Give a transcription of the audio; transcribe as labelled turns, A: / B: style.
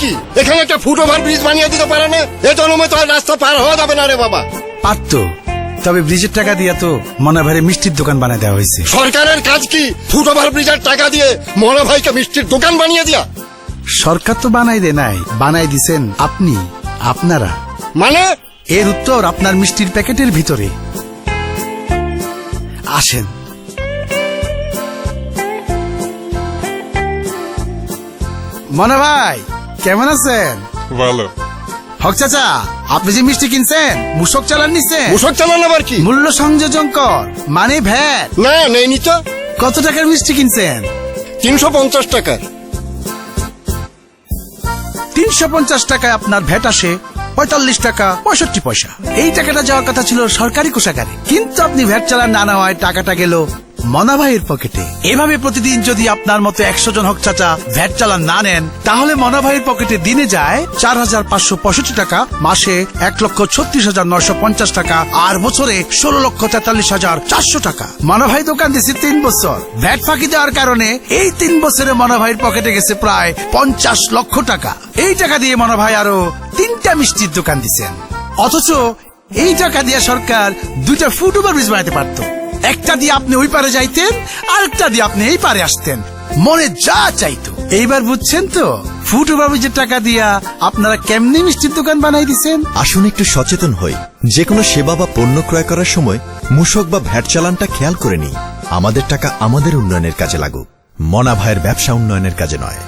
A: কি? এখানে একটা ফুট ওভার ব্রিজ বানিয়ে দিতে পারে না? এ জন্মে তো আর রাস্তা পার হওয়া যাবে না রে বাবা।
B: পারতো, তবে ব্রিজের টাকা দিয়া তো মনা ভাইরে মিষ্টির দোকান বানায় দেওয়া হয়েছে।
A: সরকারের কাজ কি ফুট ওভার ব্রিজের টাকা দিয়ে মনা ভাইকে মিষ্টির দোকান বানিয়ে দিয়া?
B: সরকার তো বানাই দে নাই, বানাই দিছেন আপনি, আপনারা।
A: মানে
B: এর উত্তর আপনার মিষ্টির প্যাকেটের ভিতরে। আসেন। মনা ভাই কেমন আছেন?
C: ভালো।
B: হক চাচা, আপনি যে মিষ্টি কিনছেন মূসক চালান নিচ্ছেন?
A: মূসক চালান আবার কি?
B: মূল্য সংযোজন কর মানে ভ্যাট।
A: না নেইনি তো।
B: কত টাকার মিষ্টি কিনছেন?
A: 350 টাকার।
B: 350 টাকায় আপনার ভ্যাট আসে 45 টাকা 65 পয়সা। এই টাকাটা যাওয়ার কথা ছিল সরকারি কোষাগারে, কিন্তু আপনি ভ্যাট চালান না নেওয়ায় টাকাটা গেল মনা ভাইয়ের পকেটে। এভাবে প্রতিদিন যদি আপনার মতো 100 জন হক চাচা ভ্যাট চালান না নেন, তাহলে মনা ভাইয়ের পকেটে দিনে যায় 4565 টাকা, মাসে 1,36,950 টাকা, আর বছরে 16,43,400 টাকা। মনা ভাই দোকান দিয়েছে 3 বছর। ভ্যাট ফাঁকি দেওয়ার কারণে এই 3 বছরে মনা ভাইয়ের পকেটে গেছে প্রায় 50 লক্ষ টাকা। এই টাকা দিয়ে মনা ভাই আরো 3টা মিষ্টির দোকান দিচ্ছেন। অথচ এই টাকা দিয়ে সরকার 2টা ফুট ওভার ব্রিজ বানাতে পারত। একটা দিয়ে আপনি ওই পারে যাইতেন, আরেকটা দিয়ে আপনি এই পারে আসতেন, মনে যা চাইতো। এইবার বুঝছেন তো ফুট ওভার ব্রিজের টাকা দিয়া আপনারা কেমনি মিষ্টির দোকান বানাই দিছেন।
D: আসুন একটু সচেতন হই, যে কোনো সেবা বা পণ্য ক্রয় করার সময় মূসক বা ভ্যাট চালানটা খেয়াল করে নিই। আমাদের টাকা আমাদের উন্নয়নের কাজে লাগুক, মনা ভাইয়ের ব্যবসা উন্নয়নের কাজে নয়।